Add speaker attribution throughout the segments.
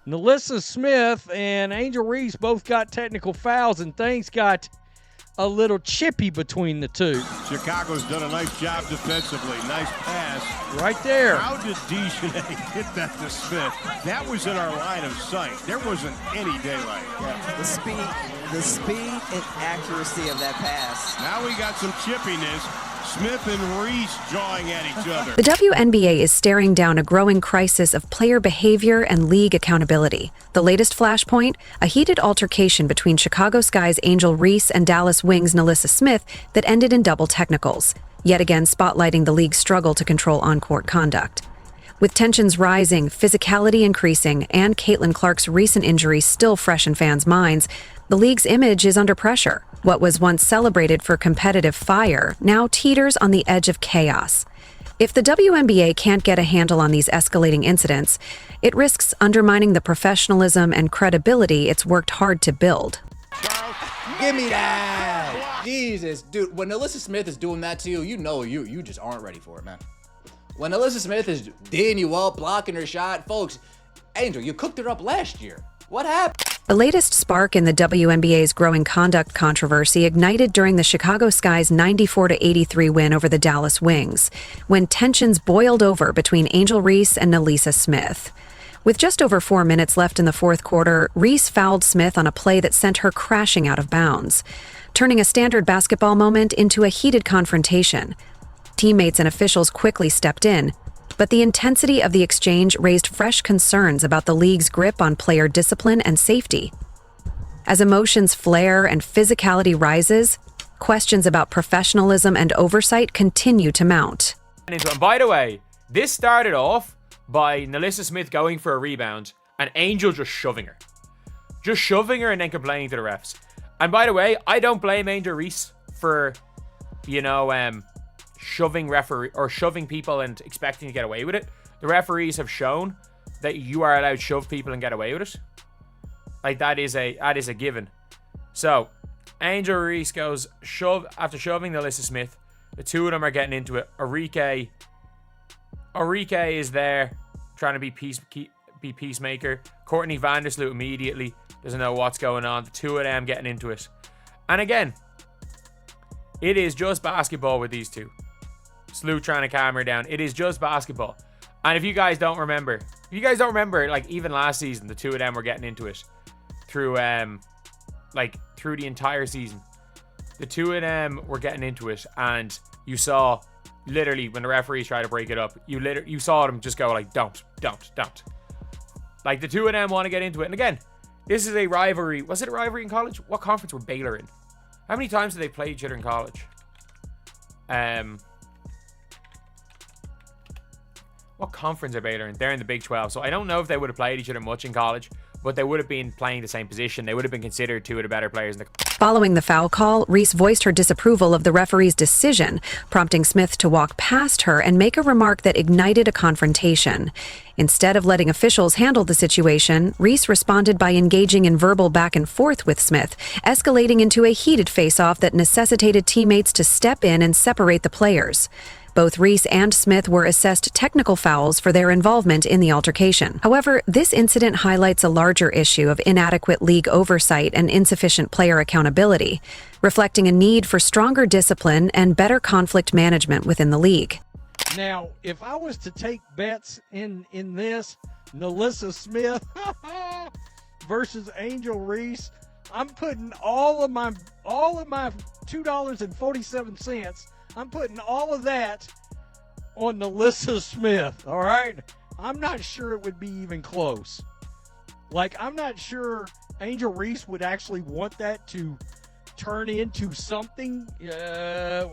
Speaker 1: NaLyssa Smith and Angel Reese both got technical fouls, and things got a little chippy between the two.
Speaker 2: Chicago's done a nice job defensively. Nice pass.
Speaker 1: Right there.
Speaker 2: How did Dejournay hit that to Smith? That was in our line of sight. There wasn't any daylight.
Speaker 3: Yeah, the speed and accuracy of that pass.
Speaker 2: Now we got some chippiness. Smith and Reese jawing at each other.
Speaker 4: The WNBA is staring down a growing crisis of player behavior and league accountability. The latest flashpoint, a heated altercation between Chicago Sky's Angel Reese and Dallas Wings' NaLyssa Smith that ended in double technicals, yet again spotlighting the league's struggle to control on-court conduct. With tensions rising, physicality increasing, and Caitlin Clark's recent injury still fresh in fans' minds, the league's image is under pressure. What was once celebrated for competitive fire now teeters on the edge of chaos. If the WNBA can't get a handle on these escalating incidents, it risks undermining the professionalism and credibility it's worked hard to build.
Speaker 5: Give me that! Jesus, dude, when NaLyssa Smith is doing that to you, you know you just aren't ready for it, man. When NaLyssa Smith is D'ing you up, blocking her shot, folks, Angel, you cooked her up last year. What happened?
Speaker 4: The latest spark in the WNBA's growing conduct controversy ignited during the Chicago Sky's 94-83 win over the Dallas Wings, when tensions boiled over between Angel Reese and NaLyssa Smith. With just over 4 minutes left in the fourth quarter, Reese fouled Smith on a play that sent her crashing out of bounds, turning a standard basketball moment into a heated confrontation. Teammates and officials quickly stepped in, but the intensity of the exchange raised fresh concerns about the league's grip on player discipline and safety. As emotions flare and physicality rises, questions about professionalism and oversight continue to mount.
Speaker 6: And by the way, this started off by NaLyssa Smith going for a rebound and Angel just shoving her. Just shoving her and then complaining to the refs. And by the way, I don't blame Angel Reese for, shoving people and expecting to get away with it. The referees have shown that you are allowed to shove people and get away with it. Like that is a given. So Angel Reese goes after shoving NaLyssa Smith. The two of them are getting into it. Arike is there trying to be peacemaker. Courtney Vandersloot immediately doesn't know what's going on. The two of them getting into it. And again, it is just basketball with these two. Sloot trying to calm her down. It is just basketball. And if you guys don't remember, like even last season, the two of them were getting into it through the entire season. The two of them were getting into it, and you saw literally when the referees tried to break it up, you saw them just go like, don't. Like the two of them want to get into it. And again, this is a rivalry. Was it a rivalry in college? What conference were Baylor in? How many times did they play each other in college? What conference are Baylor in? They're in the Big 12. So I don't know if they would have played each other much in college, but they would have been playing the same position. They would have been considered two of the better players in the...
Speaker 4: Following the foul call, Reese voiced her disapproval of the referee's decision, prompting Smith to walk past her and make a remark that ignited a confrontation. Instead of letting officials handle the situation, Reese responded by engaging in verbal back and forth with Smith, escalating into a heated face-off that necessitated teammates to step in and separate the players. Both Reese and Smith were assessed technical fouls for their involvement in the altercation. However, this incident highlights a larger issue of inadequate league oversight and insufficient player accountability, reflecting a need for stronger discipline and better conflict management within the league.
Speaker 1: Now, if I was to take bets in this, NaLyssa Smith versus Angel Reese, I'm putting all of my $2.47. I'm putting all of that on NaLyssa Smith, all right? I'm not sure it would be even close. Like, I'm not sure Angel Reese would actually want that to turn into something where...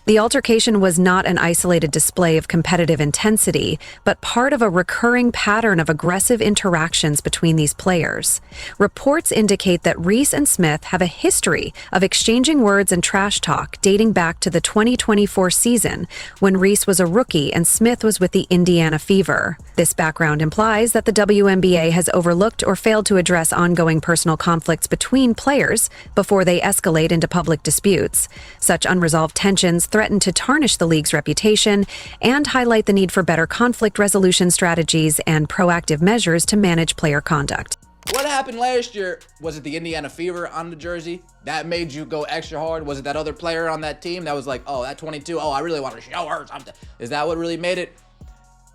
Speaker 4: The altercation was not an isolated display of competitive intensity, but part of a recurring pattern of aggressive interactions between these players. Reports indicate that Reese and Smith have a history of exchanging words and trash talk dating back to the 2024 season, when Reese was a rookie and Smith was with the Indiana Fever. This background implies that the WNBA has overlooked or failed to address ongoing personal conflicts between players before they escalate into public disputes. Such unresolved tensions threaten threaten to tarnish the league's reputation and highlight the need for better conflict resolution strategies and proactive measures to manage player conduct.
Speaker 5: What happened last year? Was it the Indiana Fever on the jersey? That made you go extra hard? Was it that other player on that team that was like, oh, that 22, oh, I really want to show her something? Is that what really made it?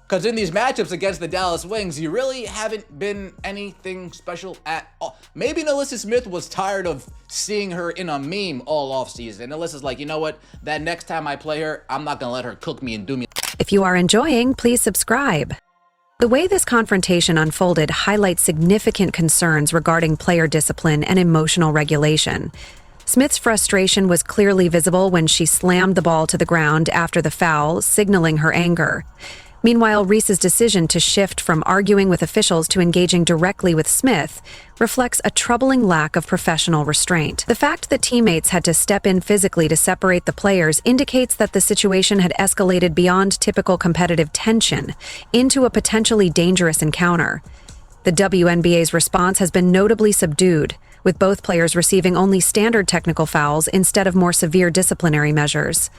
Speaker 5: Because in these matchups against the Dallas Wings, you really haven't been anything special at all. Maybe NaLyssa Smith was tired of seeing her in a meme all offseason. And NaLyssa's like, you know what? That next time I play her, I'm not going to let her cook me and do me.
Speaker 4: If you are enjoying, please subscribe. The way this confrontation unfolded highlights significant concerns regarding player discipline and emotional regulation. Smith's frustration was clearly visible when she slammed the ball to the ground after the foul, signaling her anger. Meanwhile, Reese's decision to shift from arguing with officials to engaging directly with Smith reflects a troubling lack of professional restraint. The fact that teammates had to step in physically to separate the players indicates that the situation had escalated beyond typical competitive tension into a potentially dangerous encounter. The WNBA's response has been notably subdued, with both players receiving only standard technical fouls instead of more severe disciplinary measures.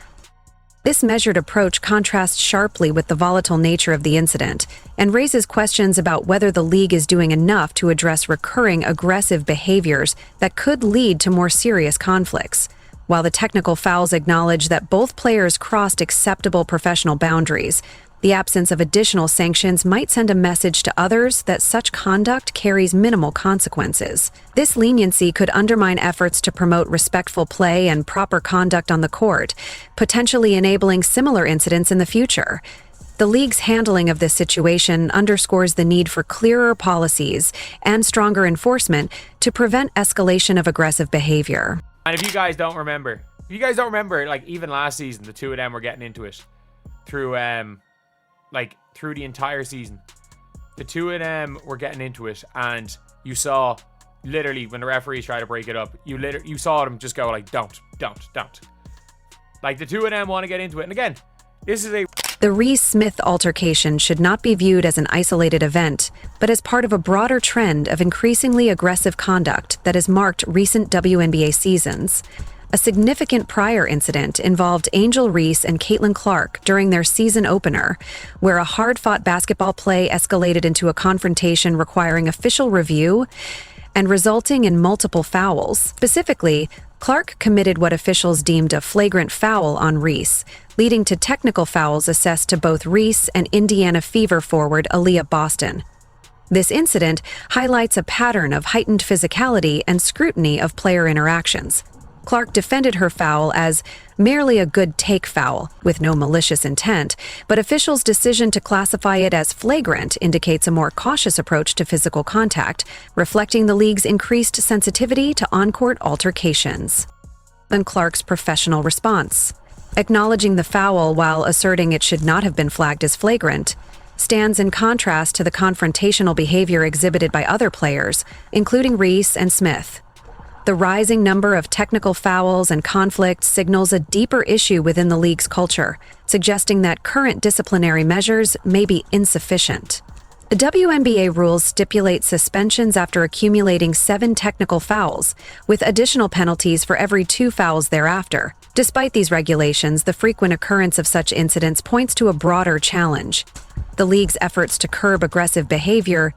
Speaker 4: This measured approach contrasts sharply with the volatile nature of the incident and raises questions about whether the league is doing enough to address recurring aggressive behaviors that could lead to more serious conflicts. While the technical fouls acknowledge that both players crossed acceptable professional boundaries, the absence of additional sanctions might send a message to others that such conduct carries minimal consequences. This leniency could undermine efforts to promote respectful play and proper conduct on the court, potentially enabling similar incidents in the future. The league's handling of this situation underscores the need for clearer policies and stronger enforcement to prevent escalation of aggressive behavior.
Speaker 6: And if you guys don't remember, like even last season, the two of them were getting into it through the entire season. The two of them were getting into it, and you saw literally when the referees tried to break it up, you saw them just go like, don't. Like the two of them want to get into it. And again,
Speaker 4: The Reese-Smith altercation should not be viewed as an isolated event, but as part of a broader trend of increasingly aggressive conduct that has marked recent WNBA seasons. A significant prior incident involved Angel Reese and Caitlin Clark during their season opener, where a hard-fought basketball play escalated into a confrontation requiring official review and resulting in multiple fouls. Specifically, Clark committed what officials deemed a flagrant foul on Reese, leading to technical fouls assessed to both Reese and Indiana Fever forward Aaliyah Boston. This incident highlights a pattern of heightened physicality and scrutiny of player interactions. Clark defended her foul as merely a good take foul, with no malicious intent, but officials' decision to classify it as flagrant indicates a more cautious approach to physical contact, reflecting the league's increased sensitivity to on-court altercations. And Clark's professional response, acknowledging the foul while asserting it should not have been flagged as flagrant, stands in contrast to the confrontational behavior exhibited by other players, including Reese and Smith. The rising number of technical fouls and conflicts signals a deeper issue within the league's culture, suggesting that current disciplinary measures may be insufficient. The WNBA rules stipulate suspensions after accumulating 7 technical fouls, with additional penalties for every 2 fouls thereafter. Despite these regulations, the frequent occurrence of such incidents points to a broader challenge. The league's efforts to curb aggressive behavior.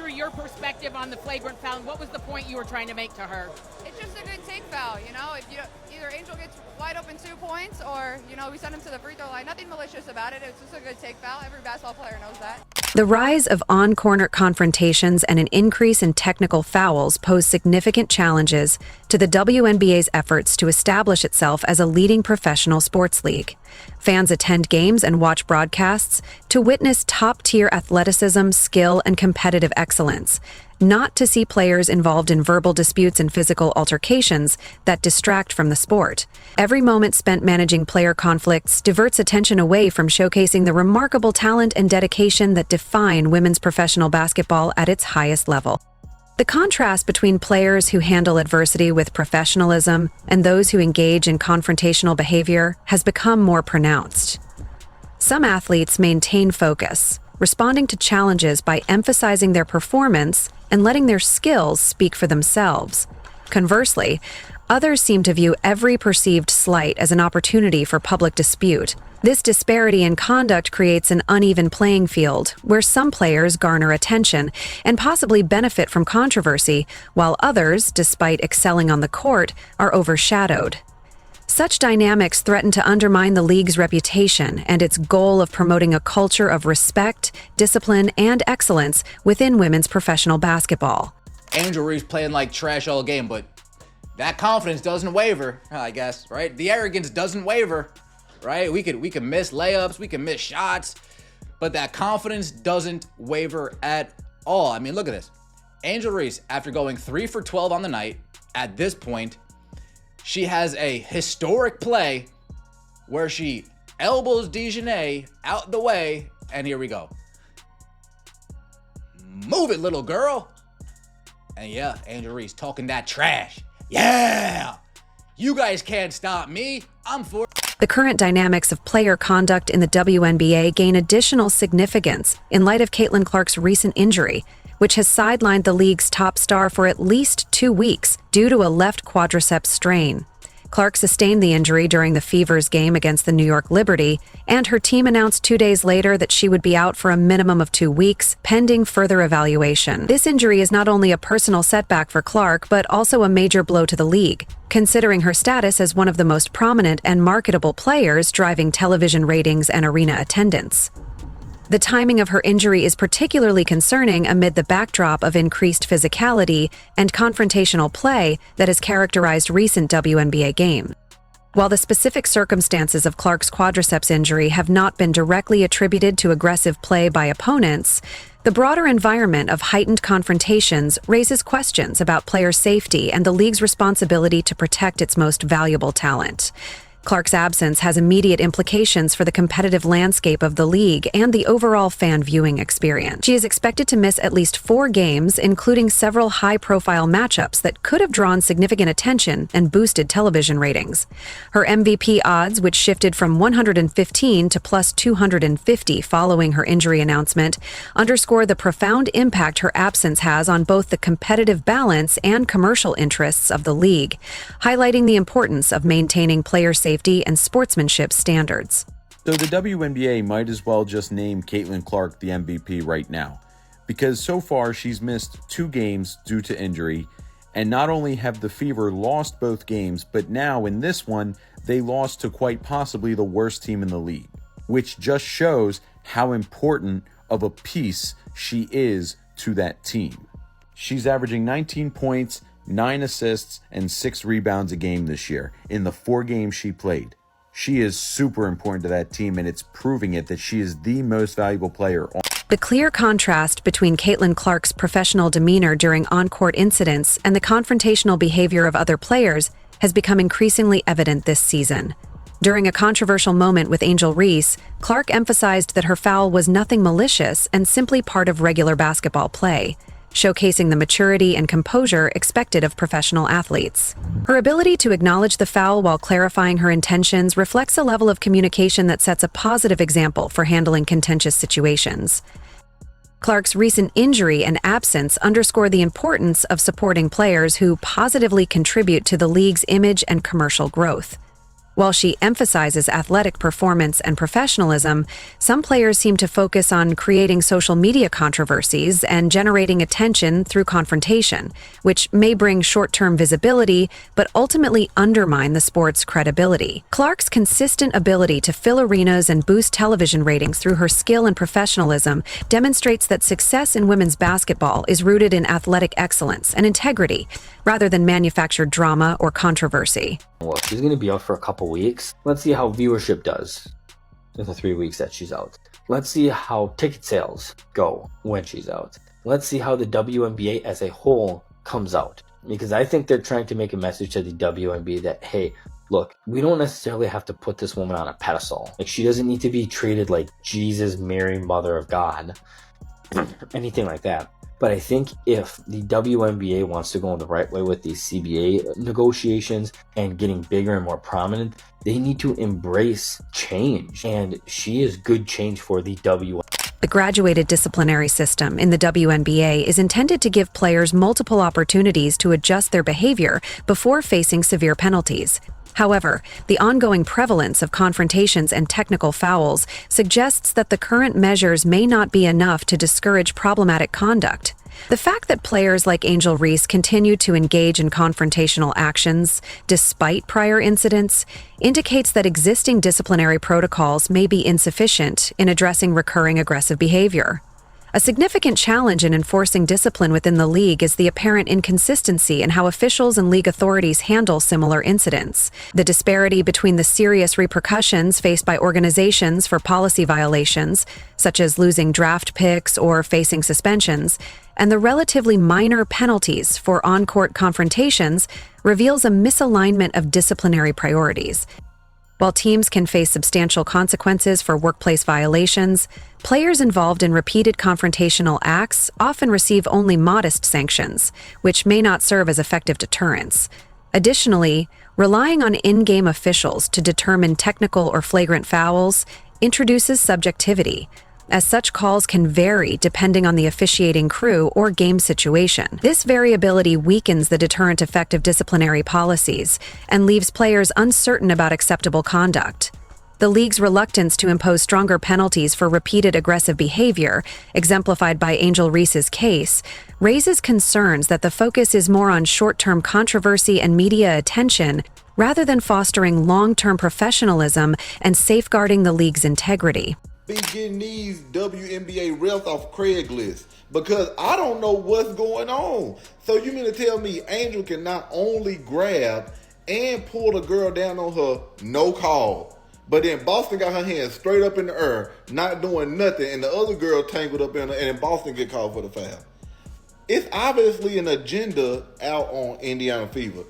Speaker 7: Your perspective on the flagrant foul, what was the point you were trying to make to her?
Speaker 8: It's just a good take foul, you know. If you either Angel gets wide open 2 points, or we send him to the free throw line. Nothing malicious about it. It's just a good take foul. Every basketball player knows that.
Speaker 4: The rise of on-court confrontations and an increase in technical fouls pose significant challenges to the WNBA's efforts to establish itself as a leading professional sports league. Fans attend games and watch broadcasts to witness top-tier athleticism, skill, and competitive excellence, not to see players involved in verbal disputes and physical altercations that distract from the sport. Every moment spent managing player conflicts diverts attention away from showcasing the remarkable talent and dedication that define women's professional basketball at its highest level. The contrast between players who handle adversity with professionalism and those who engage in confrontational behavior has become more pronounced. Some athletes maintain focus, responding to challenges by emphasizing their performance and letting their skills speak for themselves. Conversely, Others seem to view every perceived slight as an opportunity for public dispute. This disparity in conduct creates an uneven playing field, where some players garner attention and possibly benefit from controversy, while others, despite excelling on the court, are overshadowed. Such dynamics threaten to undermine the league's reputation and its goal of promoting a culture of respect, discipline, and excellence within women's professional basketball.
Speaker 5: Angel Reese playing like trash all game, but that confidence doesn't waver, I guess, right? The arrogance doesn't waver, right? We can miss layups, we can miss shots, but that confidence doesn't waver at all. I mean, look at this. Angel Reese, after going 3 for 12 on the night, at this point, she has a historic play where she elbows Dejanay out the way, and here we go. Move it, little girl. And yeah, Angel Reese talking that trash. Yeah! You guys can't stop me. I'm for...
Speaker 4: The current dynamics of player conduct in the WNBA gain additional significance in light of Caitlin Clark's recent injury, which has sidelined the league's top star for at least 2 weeks due to a left quadriceps strain. Clark sustained the injury during the Fever's game against the New York Liberty, and her team announced 2 days later that she would be out for a minimum of 2 weeks, pending further evaluation. This injury is not only a personal setback for Clark, but also a major blow to the league, considering her status as one of the most prominent and marketable players driving television ratings and arena attendance. The timing of her injury is particularly concerning amid the backdrop of increased physicality and confrontational play that has characterized recent WNBA games. While the specific circumstances of Clark's quadriceps injury have not been directly attributed to aggressive play by opponents, the broader environment of heightened confrontations raises questions about player safety and the league's responsibility to protect its most valuable talent. Clark's absence has immediate implications for the competitive landscape of the league and the overall fan viewing experience. She is expected to miss at least 4 games, including several high-profile matchups that could have drawn significant attention and boosted television ratings. Her MVP odds, which shifted from 115 to plus 250 following her injury announcement, underscore the profound impact her absence has on both the competitive balance and commercial interests of the league, highlighting the importance of maintaining player safety and sportsmanship standards.
Speaker 9: So the WNBA might as well just name Caitlin Clark the MVP right now, because so far she's missed 2 games due to injury, and not only have the Fever lost both games, but now in this one, they lost to quite possibly the worst team in the league, which just shows how important of a piece she is to that team. She's averaging 19 points, 9 assists, and 6 rebounds a game this year in the 4 games she played. She is super important to that team, and it's proving it that she is the most valuable player.
Speaker 4: The clear contrast between Caitlin Clark's professional demeanor during on-court incidents and the confrontational behavior of other players has become increasingly evident this season. During a controversial moment with Angel Reese, Clark emphasized that her foul was nothing malicious and simply part of regular basketball play, showcasing the maturity and composure expected of professional athletes. Her ability to acknowledge the foul while clarifying her intentions reflects a level of communication that sets a positive example for handling contentious situations. Clark's recent injury and absence underscore the importance of supporting players who positively contribute to the league's image and commercial growth. While she emphasizes athletic performance and professionalism, some players seem to focus on creating social media controversies and generating attention through confrontation, which may bring short-term visibility but ultimately undermine the sport's credibility. Clark's consistent ability to fill arenas and boost television ratings through her skill and professionalism demonstrates that success in women's basketball is rooted in athletic excellence and integrity, rather than manufactured drama or controversy.
Speaker 10: Well, she's going to be out for a couple weeks. Let's see how viewership does in the 3 weeks that she's out. Let's see how ticket sales go when she's out. Let's see how the WNBA as a whole comes out. Because I think they're trying to make a message to the WNBA that, hey, look, we don't necessarily have to put this woman on a pedestal. Like, she doesn't need to be treated like Jesus, Mary, Mother of God, anything like that. But I think if the WNBA wants to go in the right way with these CBA negotiations and getting bigger and more prominent, they need to embrace change. And she is good change for the WNBA.
Speaker 4: The graduated disciplinary system in the WNBA is intended to give players multiple opportunities to adjust their behavior before facing severe penalties. However, the ongoing prevalence of confrontations and technical fouls suggests that the current measures may not be enough to discourage problematic conduct. The fact that players like Angel Reese continue to engage in confrontational actions despite prior incidents indicates that existing disciplinary protocols may be insufficient in addressing recurring aggressive behavior. A significant challenge in enforcing discipline within the league is the apparent inconsistency in how officials and league authorities handle similar incidents. The disparity between the serious repercussions faced by organizations for policy violations, such as losing draft picks or facing suspensions, and the relatively minor penalties for on-court confrontations reveals a misalignment of disciplinary priorities. While teams can face substantial consequences for workplace violations, players involved in repeated confrontational acts often receive only modest sanctions, which may not serve as effective deterrents. Additionally, relying on in-game officials to determine technical or flagrant fouls introduces subjectivity, as such calls can vary depending on the officiating crew or game situation. This variability weakens the deterrent effect of disciplinary policies and leaves players uncertain about acceptable conduct. The league's reluctance to impose stronger penalties for repeated aggressive behavior, exemplified by Angel Reese's case, raises concerns that the focus is more on short-term controversy and media attention rather than fostering long-term professionalism and safeguarding the league's integrity.
Speaker 11: Be getting these WNBA refs off Craigslist because I don't know what's going on. So you mean to tell me Angel can not only grab and pull the girl down on her, no call, but then Boston got her hands straight up in the air, not doing nothing, and the other girl tangled up in her, and then Boston get called for the foul. It's obviously an agenda out on Indiana Fever.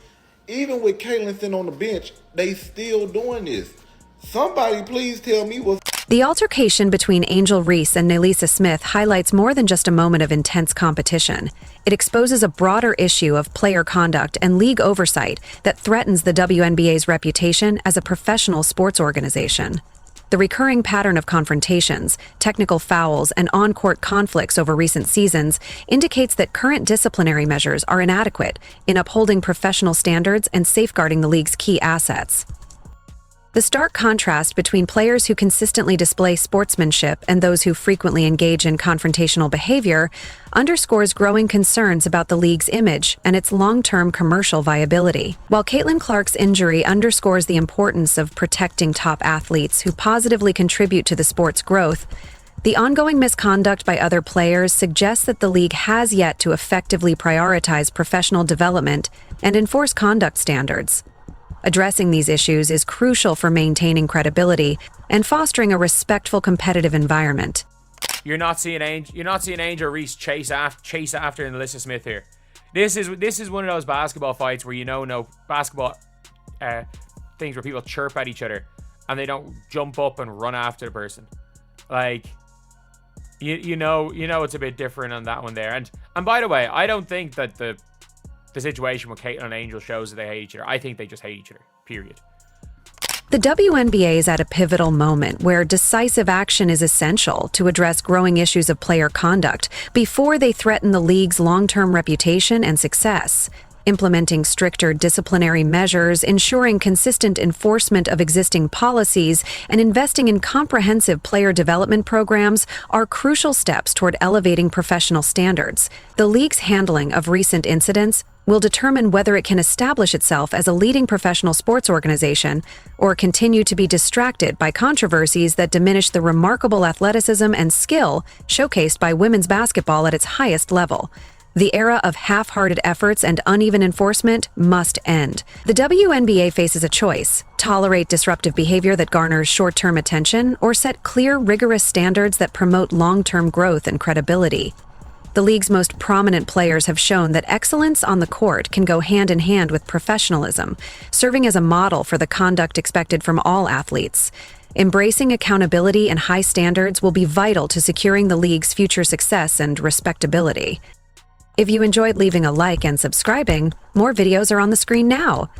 Speaker 11: Even with Caitlin sitting on the bench, they still doing this. Somebody please tell me what's...
Speaker 4: The altercation between Angel Reese and NaLyssa Smith highlights more than just a moment of intense competition. It exposes a broader issue of player conduct and league oversight that threatens the WNBA's reputation as a professional sports organization. The recurring pattern of confrontations, technical fouls, and on-court conflicts over recent seasons indicates that current disciplinary measures are inadequate in upholding professional standards and safeguarding the league's key assets. The stark contrast between players who consistently display sportsmanship and those who frequently engage in confrontational behavior underscores growing concerns about the league's image and its long-term commercial viability. While Caitlin Clark's injury underscores the importance of protecting top athletes who positively contribute to the sport's growth, the ongoing misconduct by other players suggests that the league has yet to effectively prioritize professional development and enforce conduct standards. Addressing these issues is crucial for maintaining credibility and fostering a respectful competitive environment.
Speaker 6: You're not seeing Angel Reese chase after NaLyssa Smith here. This is one of those basketball fights where no basketball things where people chirp at each other and they don't jump up and run after the person. Like you know it's a bit different on that one there. And by the way, I don't think that the situation with Caitlin and Angel shows that they hate each other. I think they just hate each other, period.
Speaker 4: The WNBA is at a pivotal moment where decisive action is essential to address growing issues of player conduct before they threaten the league's long-term reputation and success. Implementing stricter disciplinary measures, ensuring consistent enforcement of existing policies, and investing in comprehensive player development programs are crucial steps toward elevating professional standards. The league's handling of recent incidents will determine whether it can establish itself as a leading professional sports organization or continue to be distracted by controversies that diminish the remarkable athleticism and skill showcased by women's basketball at its highest level. The era of half-hearted efforts and uneven enforcement must end. The WNBA faces a choice: tolerate disruptive behavior that garners short-term attention, or set clear, rigorous standards that promote long-term growth and credibility. The league's most prominent players have shown that excellence on the court can go hand in hand with professionalism, serving as a model for the conduct expected from all athletes. Embracing accountability and high standards will be vital to securing the league's future success and respectability. If you enjoyed leaving a like and subscribing, more videos are on the screen now.